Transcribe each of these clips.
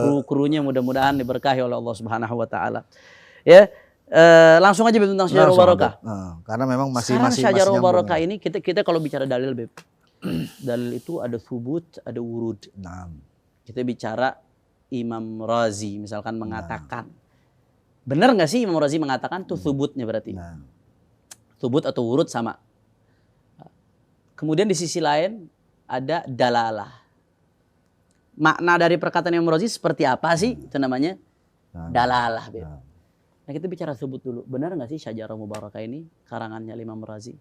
kru-krunya mudah-mudahan diberkahi oleh Allah Subhanahu wa taala. Ya. Langsung aja Beb tentang Syajarul Barokah. Karena memang masih Syajarul Barokah ini kita kalau bicara dalil Beb. Dalil itu ada thubut, ada wurud. Kita bicara Imam Razi misalkan mengatakan. Benar nggak sih Imam Razi mengatakan tuh thubutnya berarti? Thubut atau wurud sama. Kemudian di sisi lain ada dalalah. Makna dari perkataan Imam Razi seperti apa sih? Itu namanya dalalah. Nah kita bicara thubut dulu. Benar nggak sih Syajarah Mubarakah ini karangannya Imam Razi?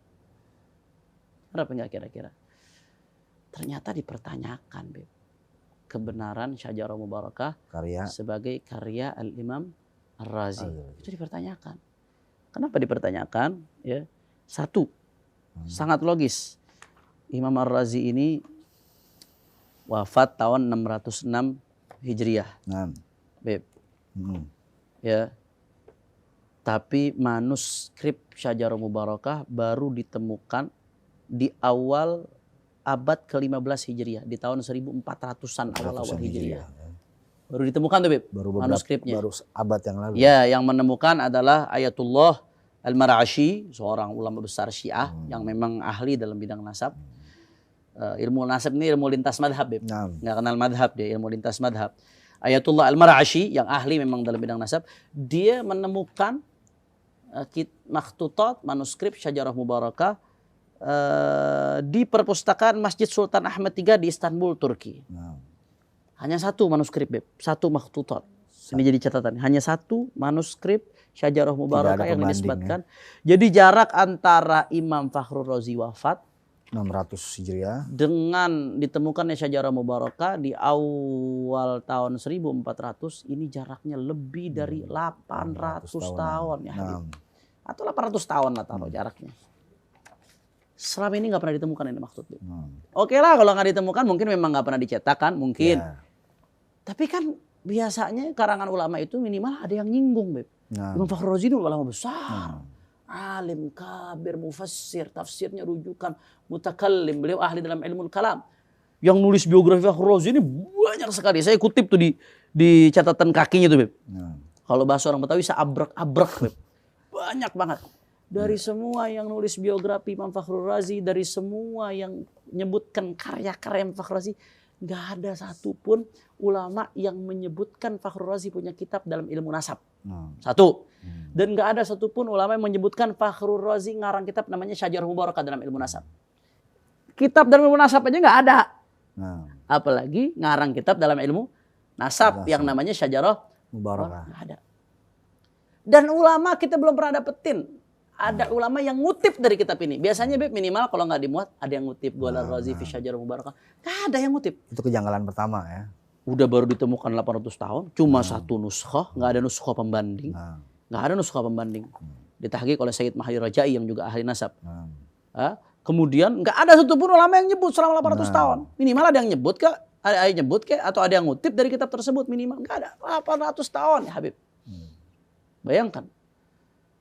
Berapa nggak kira-kira? Ternyata dipertanyakan Beb. Kebenaran Syajarah Mubarakah sebagai karya Al-Imam Ar-Razi. Itu dipertanyakan. Kenapa dipertanyakan? Ya, satu, sangat logis. Imam Ar-Razi ini wafat tahun 606 Hijriah. Beb. Ya. Tapi manuskrip Syajarah Mubarakah baru ditemukan di awal abad ke-15 Hijriah, di tahun 1400-an awal-awal Hijriah. Baru ditemukan tuh Beb, manuskripnya. Baru abad yang lalu. Ya, yang menemukan adalah Ayatullah Al-Mar'ashi, seorang ulama besar Syiah yang memang ahli dalam bidang nasab. Ilmu nasab ini ilmu lintas madhab Beb. Nggak kenal madhab dia, ilmu lintas madhab. Ayatullah Al-Mar'ashi yang ahli memang dalam bidang nasab, dia menemukan makhtutat manuskrip Syajarah Mubarakah di perpustakaan Masjid Sultan Ahmad III di Istanbul, Turki. Hanya satu manuskrip Beb, satu makhtutat. Ini jadi catatan. Hanya satu manuskrip Syajarah Mubarakah yang dinisbatkan. Ya. Jadi jarak antara Imam Fakhrur Razi wafat 600 Hijriah dengan ditemukannya Syajarah Mubarakah di awal tahun 1400, ini jaraknya lebih dari 800 tahun ya Habib. Atau 800 tahun lah taruh jaraknya. Selama ini nggak pernah ditemukan ini maksudnya. Oke lah kalau nggak ditemukan mungkin memang nggak pernah dicetakkan mungkin. Tapi kan biasanya karangan ulama itu minimal ada yang nyinggung Beb. Imam Fakhrur Razi itu ulama besar. Alim, kabir, mufassir, tafsirnya rujukan, mutakallim. Beliau ahli dalam ilmu kalam. Yang nulis biografi Fakhrur Razi ini banyak sekali. Saya kutip tuh di catatan kakinya tuh Beb. Kalau bahasa orang Betawi seabrek-abrek Beb. Banyak banget. Dari semua yang nulis biografi Imam Fakhrur Razi, dari semua yang menyebutkan karya-karya Imam Fakhrur Razi, nggak ada satupun ulama yang menyebutkan Fakhrur Razi punya kitab dalam ilmu nasab. Satu. Dan nggak ada satupun ulama yang menyebutkan Fakhrur Razi ngarang kitab namanya Syajarah Mubarakah dalam ilmu nasab. Kitab dalam ilmu nasab aja nggak ada. Apalagi ngarang kitab dalam ilmu nasab yang namanya Syajarah Mubarakah. Nggak ada. Dan ulama kita belum pernah dapetin. Ada ulama yang ngutip dari kitab ini. Biasanya Beb minimal kalau nggak dimuat ada yang ngutip Qala Razi fi Syajarah Mubarakah. Nggak ada yang ngutip. Itu kejanggalan pertama ya. Udah baru ditemukan 800 tahun, cuma satu nuskhah, nggak ada nuskhah pembanding. Nggak ada nuskhah pembanding. Ditahqiq oleh Sayyid Mahdi Rajai yang juga ahli nasab. Kemudian nggak ada satupun ulama yang nyebut selama 800 tahun. Minimal ada yang nyebut kah? Ada yang nyebut kah? Atau ada yang ngutip dari kitab tersebut minimal. Nggak ada. 800 tahun ya Habib. Bayangkan.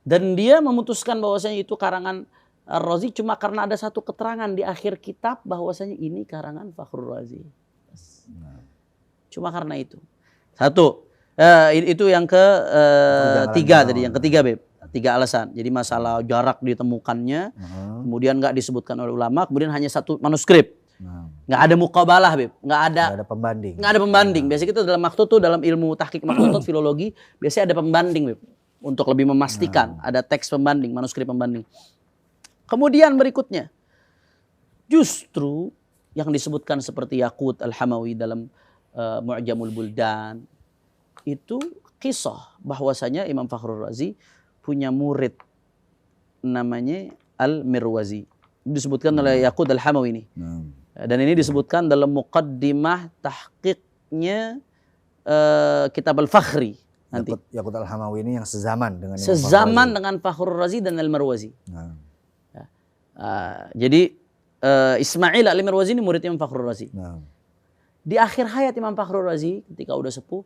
Dan dia memutuskan bahwasanya itu karangan Ar-Razi cuma karena ada satu keterangan di akhir kitab bahwasanya ini karangan Fakhrur Razi. Cuma karena itu. Satu. Itu yang ketiga tadi. Yang ketiga Beb. 3 alasan. Jadi masalah jarak ditemukannya. Kemudian nggak disebutkan oleh ulama. Kemudian hanya satu manuskrip. Nggak ada muqabalah Beb. Nggak ada pembanding. Nggak ada pembanding. Biasanya kita dalam maktut tuh dalam ilmu tahqiq maktut filologi. Biasanya ada pembanding Beb. Untuk lebih memastikan ada teks pembanding, manuskrip pembanding. Kemudian berikutnya, justru yang disebutkan seperti Yaqut Al-Hamawi dalam Mu'jamul Buldan, itu kisah bahwasanya Imam Fakhrur Razi punya murid namanya Al-Mirwazi. Disebutkan oleh Yaqut Al-Hamawi ini. Dan ini disebutkan dalam muqaddimah tahqiqnya Kitab Al-Fakhri. Nanti. Yaqut Al-Hamawi ini yang sezaman dengan Fakhrur Razi dan Al-Marwazi. Jadi Ismail Al-Marwazi ini murid Imam Fakhrur Razi. Di akhir hayat Imam Fakhrur Razi ketika udah sepuh,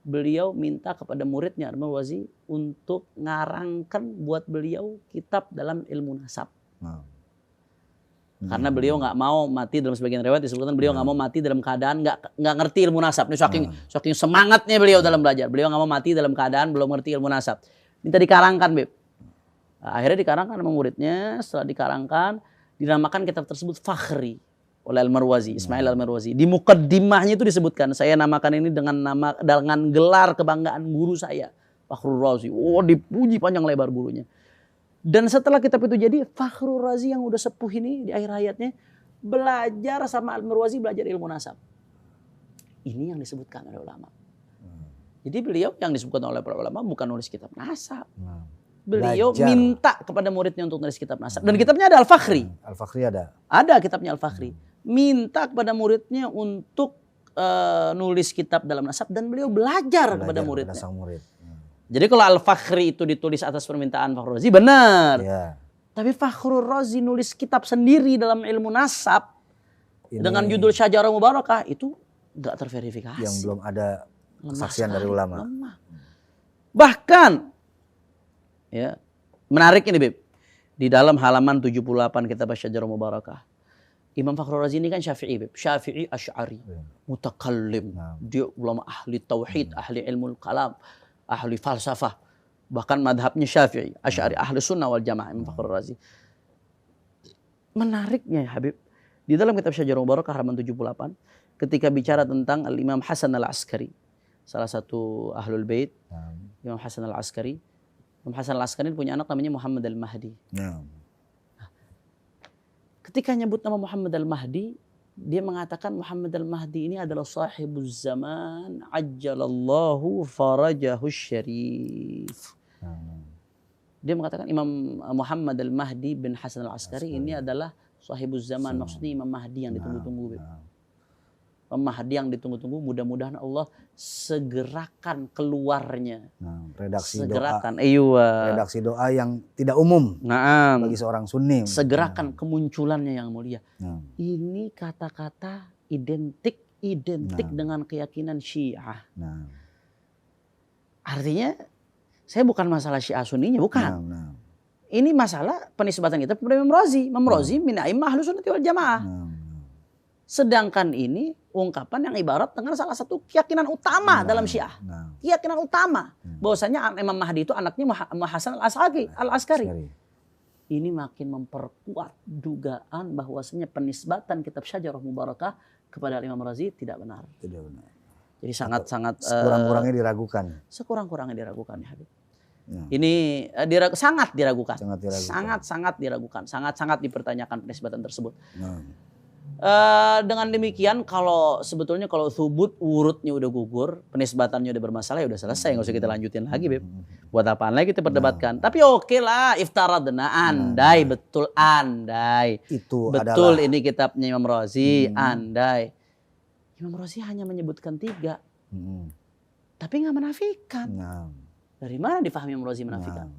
beliau minta kepada muridnya Al-Marwazi untuk ngarangkan buat beliau kitab dalam ilmu nasab. Karena beliau nggak mau mati, dalam sebagian riwayat disebutkan beliau nggak mau mati dalam keadaan nggak ngerti ilmu nasab. Ini saking semangatnya beliau dalam belajar. Beliau nggak mau mati dalam keadaan belum ngerti ilmu nasab. Minta dikarangkan, Beb. Nah, akhirnya dikarangkan sama muridnya. Setelah dikarangkan, dinamakan kitab tersebut Fakhri oleh Al-Marwazi, Ismail Al-Marwazi. Di mukaddimahnya itu disebutkan, saya namakan ini dengan gelar kebanggaan guru saya, Fakhrul Razi. Oh, dipuji panjang lebar gurunya. Dan setelah kitab itu jadi, Fakhrul Razi yang udah sepuh ini di akhir hayatnya belajar sama Al-Marwazi, belajar ilmu nasab. Ini yang disebutkan oleh ulama. Jadi beliau yang disebutkan oleh para ulama bukan nulis kitab nasab. Beliau minta kepada muridnya untuk nulis kitab nasab. Dan kitabnya ada Al-Fakhri. Al-Fakhri ada? Ada kitabnya Al-Fakhri. Minta kepada muridnya untuk nulis kitab dalam nasab. Dan beliau belajar kepada muridnya. Sang murid. Jadi kalau Al-Fakhri itu ditulis atas permintaan Fakhrul Razi, benar. Ya. Tapi Fakhrul Razi nulis kitab sendiri dalam ilmu nasab dengan judul Syajarah Mubarakah, itu nggak terverifikasi. Yang belum ada kesaksian dari ulama. Lemah. Bahkan, ya menarik ini, Beb. Di dalam halaman 78 kitab Syajarah Mubarakah, Imam Fakhrul Razi ini kan Syafi'i, Beb. Syafi'i Asy'ari, mutakallim. Dia ulama ahli tauhid, ahli ilmu kalam, ahli falsafah, bahkan madhabnya Syafi'i, Asy'ari, ahli sunnah wal jamaah, Imam Fakhrul Razi. Menariknya ya Habib, di dalam kitab Syajarah Mubarakah halaman 78, ketika bicara tentang Imam Hasan Al-Askari, salah satu ahlul bait, Imam Hasan Al-Askari. Imam Hasan Al-Askari punya anak namanya Muhammad Al-Mahdi. Ketika nyebut nama Muhammad Al-Mahdi, dia mengatakan Muhammad Al-Mahdi ini adalah sahibuz zaman ajjalallahu farajahu syarif. Dia mengatakan Imam Muhammad Al-Mahdi bin Hasan Al-Askari ini adalah sahibuz zaman, maksudnya Imam Mahdi yang ditunggu-tunggu. Imam Mahdi yang ditunggu-tunggu, mudah-mudahan Allah segerakan keluarnya. Redaksi doa yang tidak umum bagi seorang Sunni. Segerakan kemunculannya yang mulia. Ini kata-kata identik dengan keyakinan Syiah. Artinya saya bukan masalah Syiah Sunninya, bukan. Ini masalah penisbatan kita kepada Imam Razi. Imam Razi min a'immah Ahlus Sunnah wal Jamaah. Sedangkan ini ungkapan yang ibarat dengan salah satu keyakinan utama dalam Syiah. Keyakinan utama. Bahwasanya Imam Mahdi itu anaknya Hasan Al-Askari. Ini makin memperkuat dugaan bahwasanya penisbatan kitab Syajarah Mubarakah kepada Imam Razi tidak benar. Tidak benar. Jadi sangat-sangat sekurang-kurangnya diragukan. Sekurang-kurangnya diragukan ya Habib. Ini sangat diragukan. Sangat dipertanyakan penisbatan tersebut. Dengan demikian kalau thubut urutnya udah gugur, penisbatannya udah bermasalah, ya udah selesai, nggak usah kita lanjutin lagi, Beb. Buat apaan lagi kita perdebatkan? Tapi oke lah, iftaradna, andai itu betul ini kitabnya Imam Razi, andai Imam Razi hanya menyebutkan 3, tapi nggak menafikan. Dari mana difahami Imam Razi menafikan?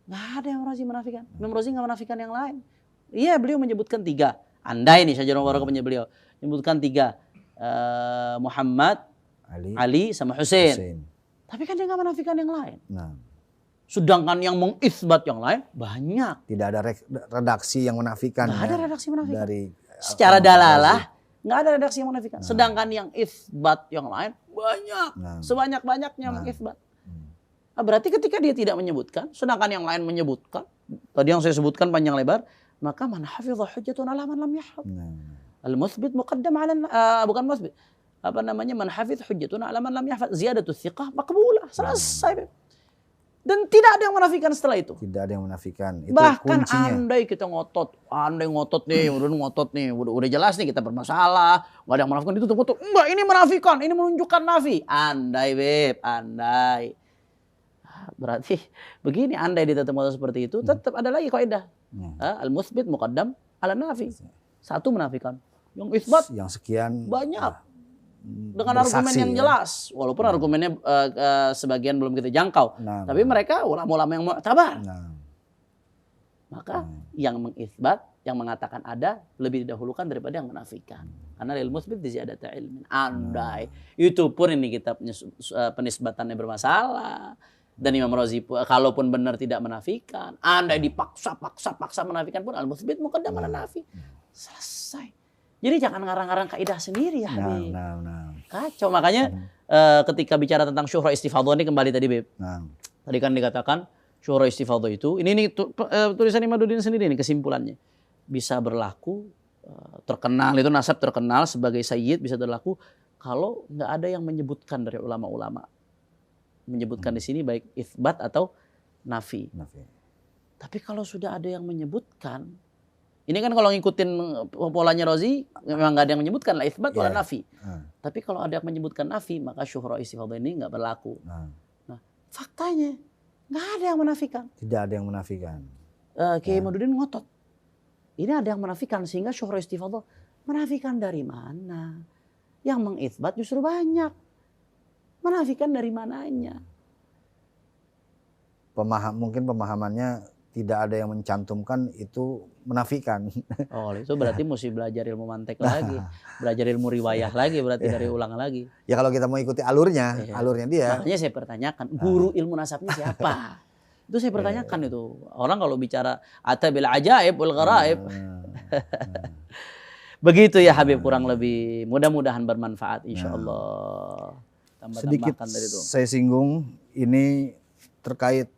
Nggak ada Imam Razi menafikan. Imam Razi nggak menafikan yang lain. Iya, beliau menyebutkan 3. Andai nih Syajarah Mubarakah punya beliau menyebutkan 3, Muhammad, Ali sama Husain. Tapi kan dia nggak menafikan yang lain. Sedangkan yang mengisbat yang lain banyak. Tidak ada redaksi yang menafikan. Nggak ada redaksi menafikan. Dari secara dalalah nggak ada redaksi yang menafikan. Sedangkan yang isbat yang lain banyak. Sebanyak-banyaknya mengisbat. Berarti ketika dia tidak menyebutkan, sedangkan yang lain menyebutkan, tadi yang saya sebutkan panjang lebar, maka man hafidha hujjatun ala man lam yahfaz. Al-muthbit muqaddam ala bukan muthbit. Man hafidh hujjatun ala man lam yahfaz. Ziyadatu thiqah maqbulah. Selesai. Dan tidak ada yang menafikan setelah itu. Tidak ada yang menafikan. Itu bahkan kuncinya. Andai kita ngotot nih, udah jelas nih kita bermasalah, enggak ada yang menafikan, itu tutup. Enggak, ini menafikan, ini menunjukkan nafi. Andai, Beb, andai. Berarti begini, andai ditemukan seperti itu, tetap ada lagi kaidah. Al-muthbit muqaddam ala nafi. Satu menafikan. Yang isbat yang sekian banyak. Dengan argumen yang jelas. Walaupun argumennya sebagian belum kita jangkau. Tapi mereka ulama-ulama yang mu'tabar. Maka yang mengisbat, yang mengatakan ada, lebih didahulukan daripada yang menafikan. Karena lil muthbit ziyadata ilmin. Andai. Itu pun ini kitabnya penisbatannya bermasalah. Dan Imam Razi kalaupun benar tidak menafikan, andai dipaksa menafikan pun al-muthbit muqaddam ala nafi. Selesai. Jadi jangan ngarang-ngarang kaidah sendiri ya Habib. Kacau. Makanya ketika bicara tentang syuhra istifadhah ini kembali tadi Beb. Tadi kan dikatakan syuhra istifadhah itu, ini tulisan Imaduddin sendiri ini kesimpulannya. Bisa berlaku, terkenal, itu nasab terkenal sebagai sayyid bisa berlaku kalau nggak ada yang menyebutkan dari ulama-ulama. Menyebutkan di sini baik itsbat atau nafi. Tapi kalau sudah ada yang menyebutkan, ini kan kalau ngikutin polanya Rozi, memang nggak ada yang menyebutkan lah itsbat wala nafi. Tapi kalau ada yang menyebutkan nafi, maka syuhra istifadhah ini nggak berlaku. Nah, faktanya nggak ada yang menafikan. Tidak ada yang menafikan. Kiai Imaduddin ngotot. Ini ada yang menafikan sehingga syuhra istifadhah. Menafikan dari mana? Yang mengitsbat justru banyak. Menafikan dari mananya? Mungkin pemahamannya tidak ada yang mencantumkan itu menafikan. Oh, itu berarti mesti belajar ilmu mantek lagi, belajar ilmu riwayah lagi, berarti dari ulang lagi. Ya kalau kita mau ikuti alurnya dia. Makanya saya pertanyakan, guru ilmu nasabnya siapa? Itu saya pertanyakan itu. Orang kalau bicara atabil ajaib wal gharaib. Begitu ya Habib, kurang lebih. Mudah-mudahan bermanfaat insyaallah. Sedikit dari itu. Saya singgung ini terkait